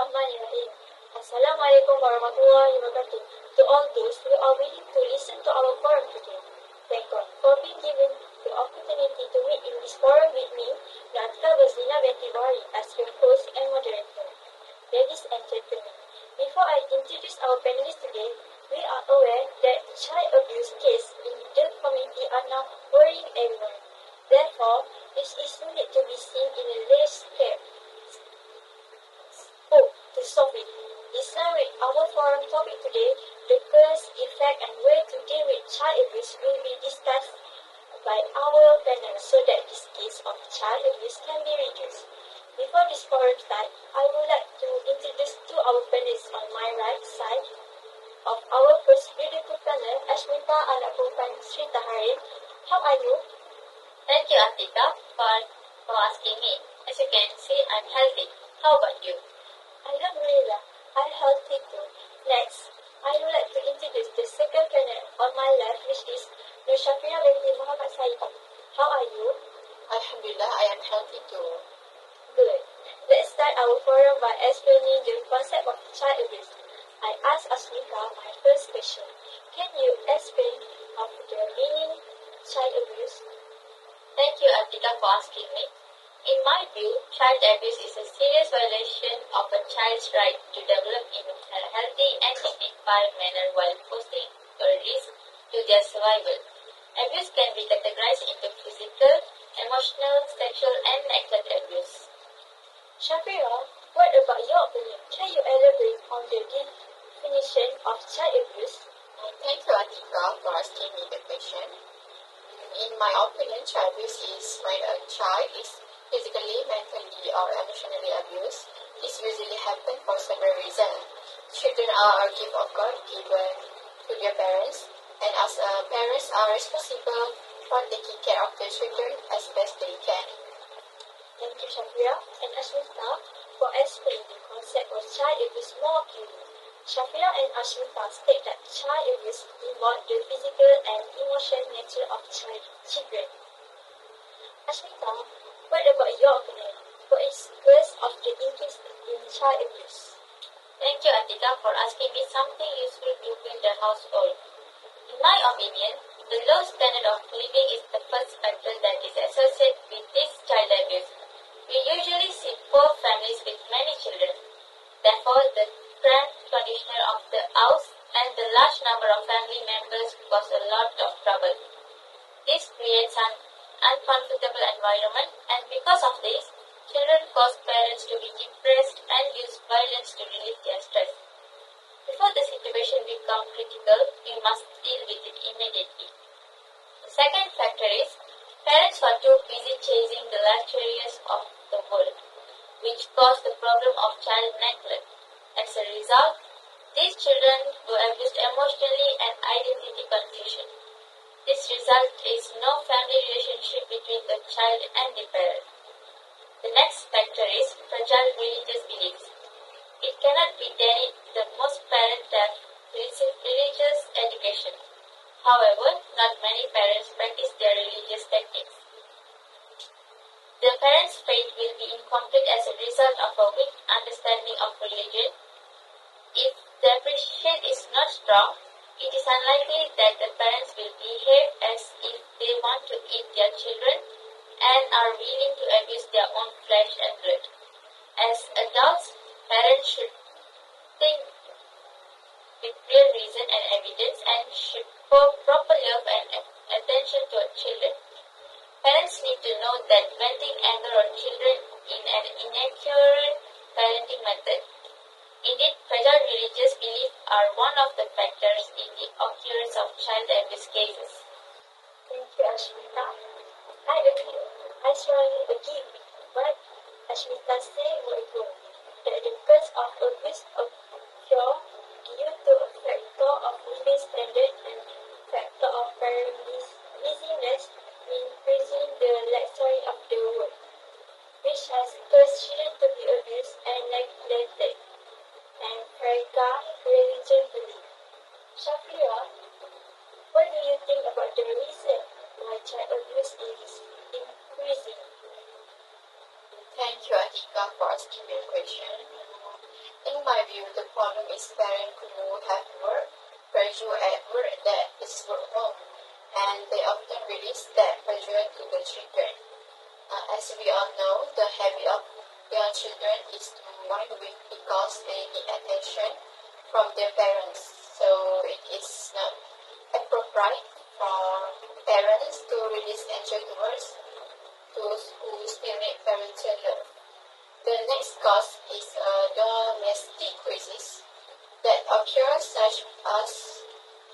Bismillahirrahmanirrahim. Assalamualaikum warahmatullahi wabarakatuh. To all those who are willing to listen to our forum today, thank God for being given the opportunity to meet in this forum with me, Atiqah Badzlina as your host and moderator. Ladies and gentlemen, before I introduce our panelists today, we are aware that child abuse cases in the community are now worrying everyone. Therefore, this issue needs to be seen in a less care. To solve it. This summary, our forum topic today, the cause, effect, and way to deal with child abuse will be discussed by our panel so that this case of child abuse can be reduced. Before this forum starts, I would like to introduce two our panelists on my right side of our first beautiful panel, ASMITHA anak perempuan SRITHARAN. How are you? Thank you, Atiqah, for asking me. As you can see, I'm healthy. How about you? Alhamdulillah, I'm healthy too. Next, I would like to introduce the second panel on my left, which is SYAFIRA binti MUHAMAD SAIDI. How are you? Alhamdulillah, I am healthy too. Good. Let's start our forum by explaining the concept of child abuse. I ask ASMITHA my first question. Can you explain of the meaning child abuse? Thank you, Atiqah, for asking me. In my view, child abuse is a serious violation of a child's right to develop in a healthy and dignified manner while posing a risk to their survival. Abuse can be categorized into physical, emotional, sexual, and neglect abuse. SYAFIRA, what about your opinion? Can you elaborate on the definition of child abuse? Thank you, Atiqah, for asking me the question. In my opinion, child abuse is when a child is physically, mentally, or emotionally abused. This usually happens for several reasons. Children are a gift of God given to their parents, and as parents are responsible for taking care of their children as best they can. Thank you, SYAFIRA, and ASMITHA for explaining the concept of child abuse more clearly. SYAFIRA and ASMITHA state that child abuse involves the physical and emotional nature of children. ASMITHA, what about your opinion? What is the cause of the increase in child abuse? Thank you, Atiqah, for asking me something useful to build the household. In my opinion, the low standard of living is the first factor that is associated with this child abuse. We usually see poor families with many children. Therefore, the cramped condition of the house and the large number of family members cause a lot of trouble. This creates an uncomfortable environment, and because of this, children cause parents to be depressed and use violence to relieve their stress. Before the situation becomes critical, we must deal with it immediately. The second factor is parents are too busy chasing the luxuries of the world, which cause the problem of child neglect. As a result, these children were abused emotionally and identity confusion. This result is no family relationship between the child and the parent. The next factor is fragile religious beliefs. It cannot be denied that most parents have received religious education. However, not many parents practice their religious techniques. The parents' faith will be incomplete as a result of a weak understanding of religion. If the appreciation is not strong, it is unlikely that the parents will behave as if they want to eat their children and are willing to abuse their own flesh and blood. As adults, parents should think with real reason and evidence and should pour proper love and attention to our children. Parents need to know that venting anger on children is an inaccurate parenting method. Indeed, fragile religious beliefs are one of the factors in the occurrence of child abuse cases. Thank you, ASMITHA. I agree. I strongly agree with what ASMITHA said a ago, that the cause of abuse occur due to a factor of living standard and factor of parent busyness in praising the luxury of the world, which has caused children to be abused and neglected, and fragile religion belief. SYAFIRA, what do you think about the reason why child abuse is increasing? Thank you, Atiqah, for asking me a question. In my view, the problem is parents who have work, pressure at work that is work home, and they often release that pressure to the children. As we all know, the habit of young children is to wind up because they need attention from their parents. So it is not appropriate for parents to release anger towards those who still need parental love. The next cause is a domestic crisis that occurs such as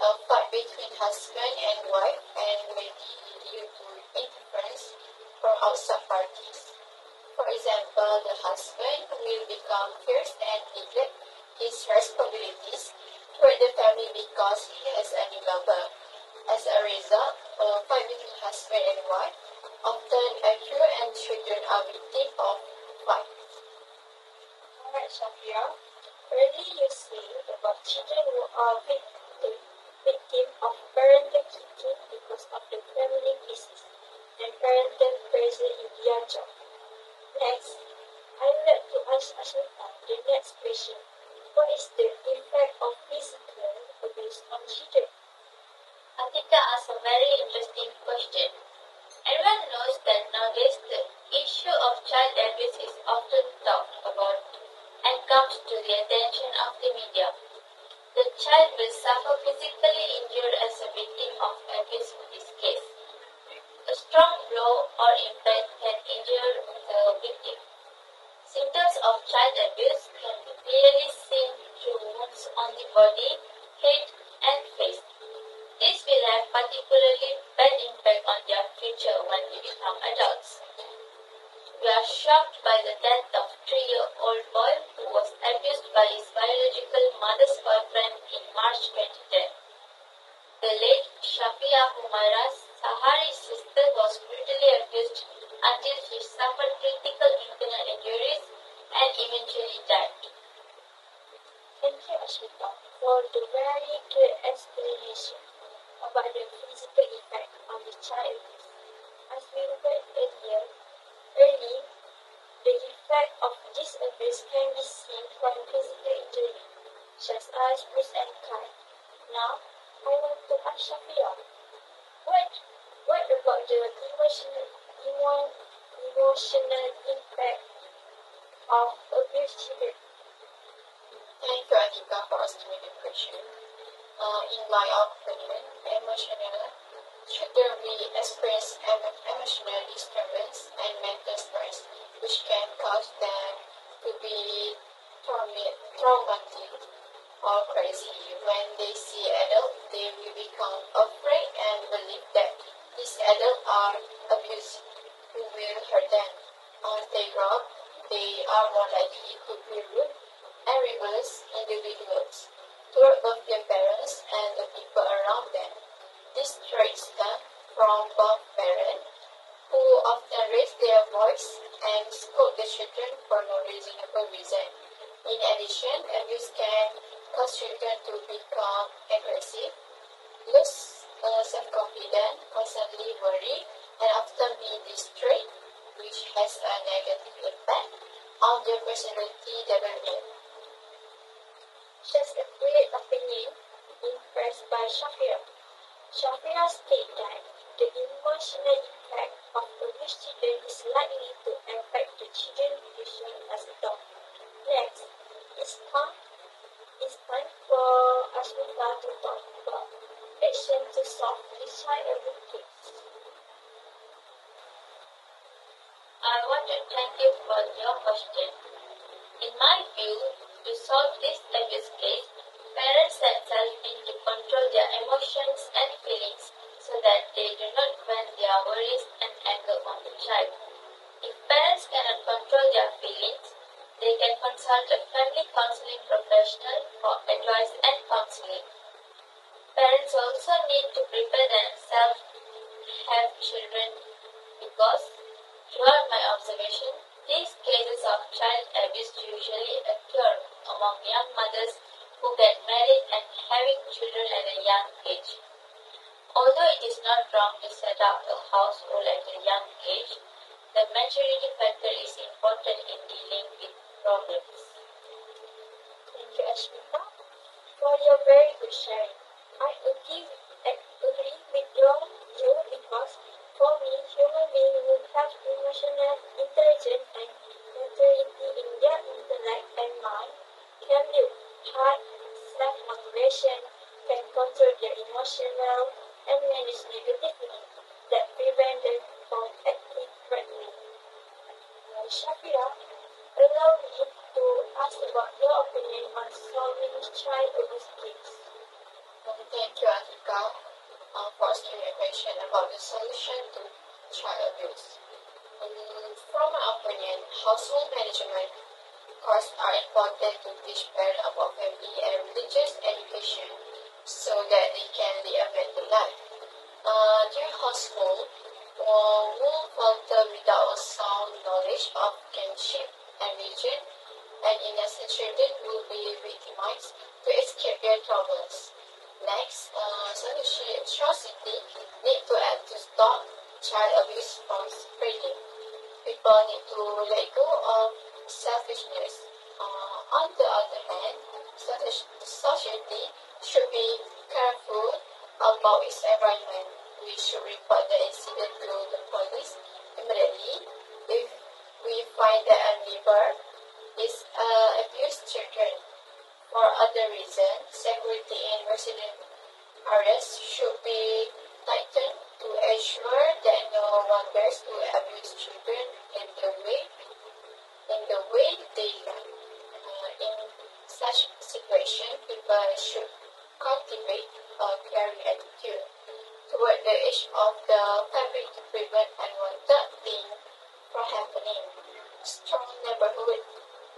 a fight between husband and wife and may be due to interference from outside parties. For example, the husband will become fierce and neglect his responsibilities toward the family because he has a new lover. As a result, a fight between husband and wife often occur and children are victims of fight. Alright, Syafira. Earlier you said about children who are victim of parental cheating because of the family crisis and parental pressure in their job. Next, I would like to ask ASMITHA the next question. What is the effect of physical abuse on children? Atiqah asked a very interesting question. Everyone knows that nowadays the issue of child abuse is often talked about and comes to the attention of the media. The child will suffer physically injured as a victim of abuse in this case. A strong blow or impact can injure the victim. Symptoms of child abuse can be clearly seen through wounds on the body, head, and face. This will have particularly bad impact on their future when they become adults. We are shocked by the death of a 3-year-old boy who was abused by his biological mother's boyfriend in March 2010. The late SYAFIRA Humaira's Sahari sister was brutally abused until she suffered critical internal injuries and eventually died. Thank you, ASMITHA, for the very clear explanation about the physical effect on the child. As we heard early, the effect of this abuse can be seen from physical injury, such as bruise and cut. Now, I want to ask Syafira, what about the emotional impact of abused children? Thank you, Atiqah, for asking me the question. In my opinion, children will experience emotional disturbance and mental stress, which can cause them to be traumatic or crazy. When they see adults, they will become afraid and believe that these adults are abusive, who will hurt them. As they grow up, they are more likely to be rude and rebellious individuals toward both their parents and the people around them. These traits stem from both parents, who often raise their voice and scold the children for no reasonable reason. In addition, abuse can cause children to become aggressive, lose self-confidence, constantly worry, and often be distraught, which has a negative impact on their personality development. Just a great opinion impressed by Syafira. Syafira stated that the emotional impact of abused children is likely to affect the children's future as adults. Next, it's time for ASMITHA to talk about action to solve the child abuse case. I want to thank you for your question. In my view, to solve this abuse case, parents themselves need to control their emotions and feelings so that they do not vent their worries and anger on the child. If parents cannot control their feelings, they can consult a family counseling professional for advice and counseling. Parents also need to prepare themselves to have children because, throughout my observation, these cases of child abuse usually occur among young mothers who get married and having children at a young age. Although it is not wrong to set up a household at a young age, the maturity factor is important in dealing with problems. Thank you, Ashmita, for your very good sharing. I agree with you because for me, human beings will have emotional intelligence and maturity in their intellect and mind, can build high self-motivation, can control their emotional and manage negativity that prevent them from acting correctly. Shafira, allow me to ask about your opinion on solving child abuse case. Thank you, Atiqah, for asking me a question about the solution to child abuse. From my opinion, household management courses are important to teach parents about family and religious education so that they can lead a better life. Their household will falter without a sound knowledge of kinship and religion, and innocent children will be victimized to escape their troubles. Next, society need to act to stop child abuse from spreading. People need to let go of selfishness. On the other hand, society should be careful about its environment. We should report the incident to the police immediately if we find that a neighbor is abused children. For other reasons, security in resident areas should be tightened to ensure that no one dares to abuse children in the way they learn. In such situation, people should cultivate a caring attitude toward the age of the family to prevent unwanted things from happening. Strong neighborhood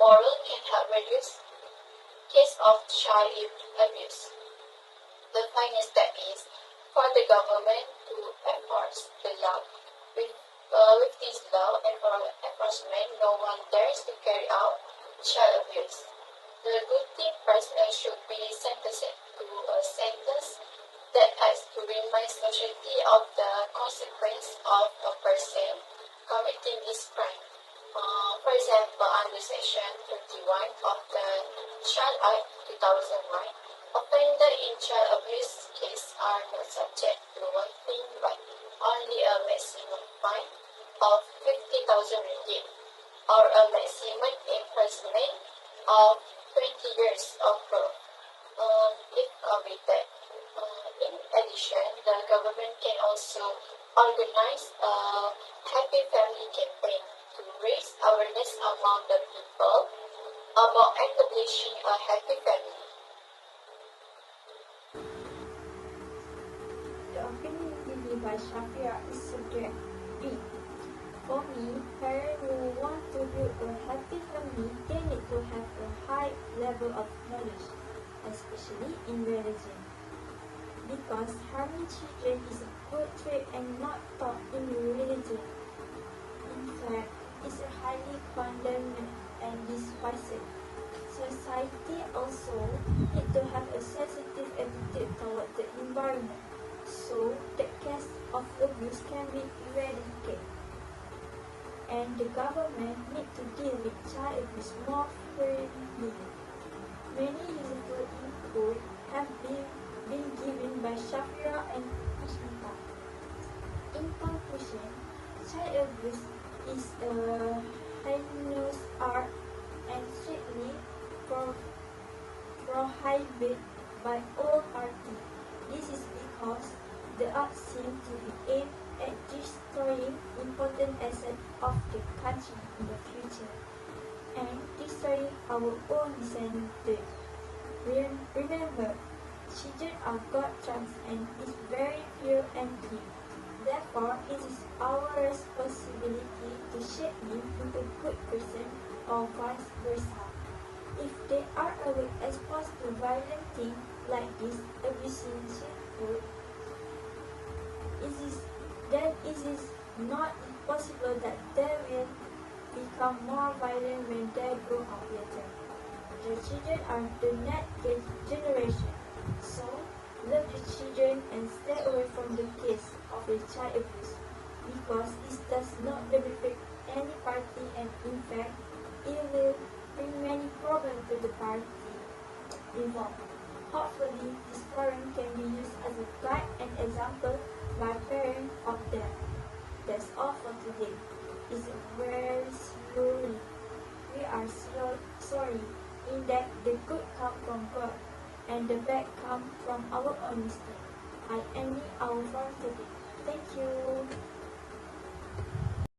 moral can help reduce case of child abuse. The final step is for the government to enforce the law. With this law enforcement, no one dares to carry out child abuse. The guilty person should be sentenced to a sentence that has to remind society of the consequence of a person committing this crime. For example, under Section 31 of the Child Act 2001, offenders in child abuse case are not subject to one thing but only a maximum fine of 50,000 ringgit or a maximum imprisonment of 20 years of growth if convicted. In addition, the government can also organize a happy family campaign to raise awareness among the people about establishing a happy family. The opinion given by Syafira is subjective. For me, parents who want to build a happy family, they need to have a high level of knowledge, especially in religion. Because harming children is a good trait and not taught in religion. In fact, it's a highly condemned and despised. Society also need to have a sensitive attitude toward the environment, so the case of abuse can be eradicated. And the government need to deal with child abuse more frequently. Many useful input have been given by Syafira and Ashmita. In conclusion, child abuse is a heinous act and strictly prohibited by all parties. This is because the act seems to be aimed at destroying important assets of the country in the future and destroying our own descendants. Remember, children are God's chance and is very pure and clean. Therefore, it is our responsibility to shape them into a good person or vice versa. If they are ever exposed to violent things like this, abusing children, then it is not impossible that they will become more violent when they grow up later. The children are the next generation, so love the children and stay away from the case of the child abuse, because it does not benefit any party and in fact it will bring many problems to the party. involved. Hopefully, this forum can be used as a guide and example by parents of them. That's all for today. It's very slowly. We are sorry in that the good come from God and the bad come from our own mistake. I end our forum today. Thank you.